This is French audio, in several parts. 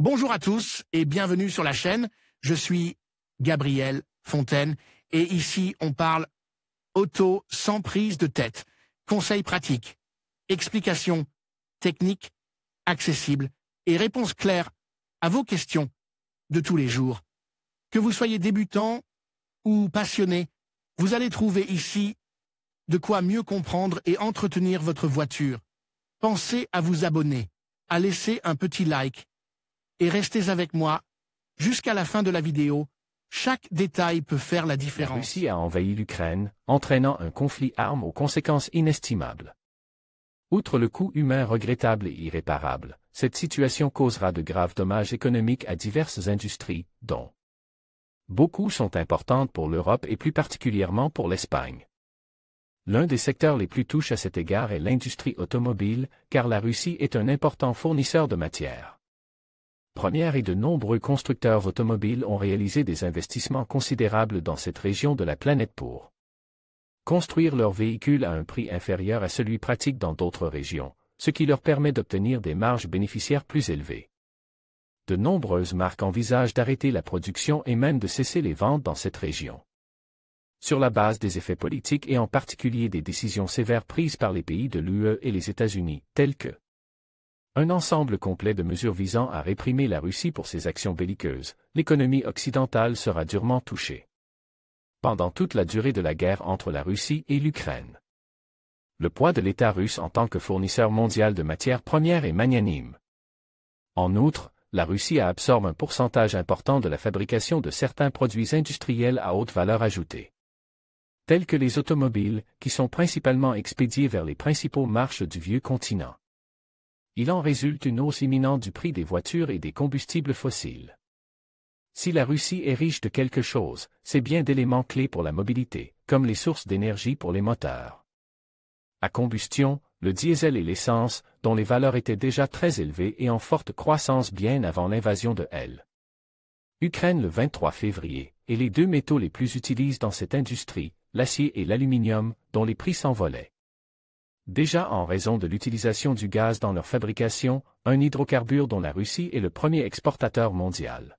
Bonjour à tous et bienvenue sur la chaîne. Je suis Gabriel Fontaine et ici on parle auto sans prise de tête. Conseils pratiques, explications techniques, accessibles et réponses claires à vos questions de tous les jours. Que vous soyez débutant ou passionné, vous allez trouver ici de quoi mieux comprendre et entretenir votre voiture. Pensez à vous abonner, à laisser un petit like et restez avec moi jusqu'à la fin de la vidéo. Chaque détail peut faire la différence. La Russie a envahi l'Ukraine, entraînant un conflit armé aux conséquences inestimables. Outre le coût humain regrettable et irréparable, cette situation causera de graves dommages économiques à diverses industries, dont beaucoup sont importantes pour l'Europe et plus particulièrement pour l'Espagne. L'un des secteurs les plus touchés à cet égard est l'industrie automobile, car la Russie est un important fournisseur de matières premières et de nombreux constructeurs automobiles ont réalisé des investissements considérables dans cette région de la planète pour construire leurs véhicules à un prix inférieur à celui pratique dans d'autres régions, ce qui leur permet d'obtenir des marges bénéficiaires plus élevées. De nombreuses marques envisagent d'arrêter la production et même de cesser les ventes dans cette région, sur la base des effets politiques et en particulier des décisions sévères prises par les pays de l'UE et les États-Unis, telles que un ensemble complet de mesures visant à réprimer la Russie pour ses actions belliqueuses. L'économie occidentale sera durement touchée pendant toute la durée de la guerre entre la Russie et l'Ukraine. Le poids de l'État russe en tant que fournisseur mondial de matières premières est magnanime. En outre, la Russie absorbe un pourcentage important de la fabrication de certains produits industriels à haute valeur ajoutée, tels que les automobiles, qui sont principalement expédiés vers les principaux marchés du vieux continent. Il en résulte une hausse imminente du prix des voitures et des combustibles fossiles. Si la Russie est riche de quelque chose, c'est bien d'éléments clés pour la mobilité, comme les sources d'énergie pour les moteurs à combustion, le diesel et l'essence, dont les valeurs étaient déjà très élevées et en forte croissance bien avant l'invasion de l'Ukraine le 23 février, et les deux métaux les plus utilisés dans cette industrie, l'acier et l'aluminium, dont les prix s'envolaient déjà en raison de l'utilisation du gaz dans leur fabrication, un hydrocarbure dont la Russie est le premier exportateur mondial.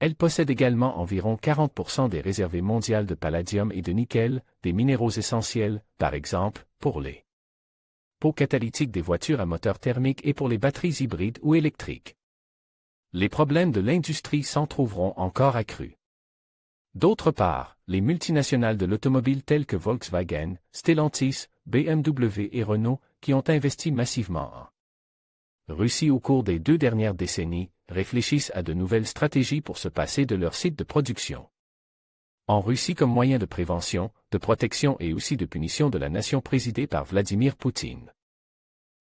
Elle possède également environ 40% des réserves mondiales de palladium et de nickel, des minéraux essentiels, par exemple, pour les pots catalytiques des voitures à moteur thermique et pour les batteries hybrides ou électriques. Les problèmes de l'industrie s'en trouveront encore accrus. D'autre part, les multinationales de l'automobile telles que Volkswagen, Stellantis, BMW et Renault, qui ont investi massivement en Russie au cours des 2 dernières décennies, réfléchissent à de nouvelles stratégies pour se passer de leur site de production en Russie comme moyen de prévention, de protection et aussi de punition de la nation présidée par Vladimir Poutine.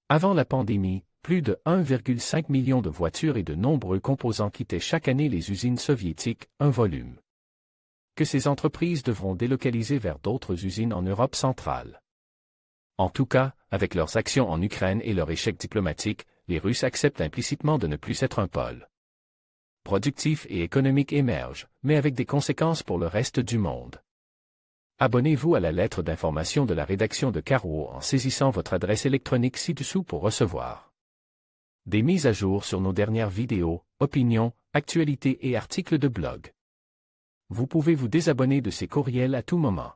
Avant la pandémie, plus de 1,5 million de voitures et de nombreux composants quittaient chaque année les usines soviétiques, un volume que ces entreprises devront délocaliser vers d'autres usines en Europe centrale. En tout cas, avec leurs actions en Ukraine et leur échec diplomatique, les Russes acceptent implicitement de ne plus être un pôle productif et économique émerge, mais avec des conséquences pour le reste du monde. Abonnez-vous à la lettre d'information de la rédaction de Caro en saisissant votre adresse électronique ci-dessous pour recevoir des mises à jour sur nos dernières vidéos, opinions, actualités et articles de blog. Vous pouvez vous désabonner de ces courriels à tout moment.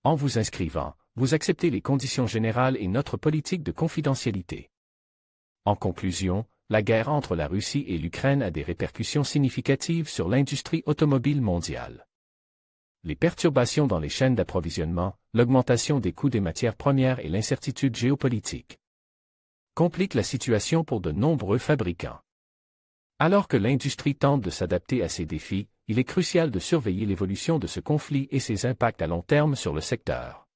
En vous inscrivant, vous acceptez les conditions générales et notre politique de confidentialité. En conclusion, la guerre entre la Russie et l'Ukraine a des répercussions significatives sur l'industrie automobile mondiale. Les perturbations dans les chaînes d'approvisionnement, l'augmentation des coûts des matières premières et l'incertitude géopolitique compliquent la situation pour de nombreux fabricants. Alors que l'industrie tente de s'adapter à ces défis, il est crucial de surveiller l'évolution de ce conflit et ses impacts à long terme sur le secteur.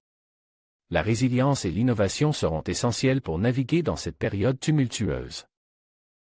La résilience et l'innovation seront essentielles pour naviguer dans cette période tumultueuse.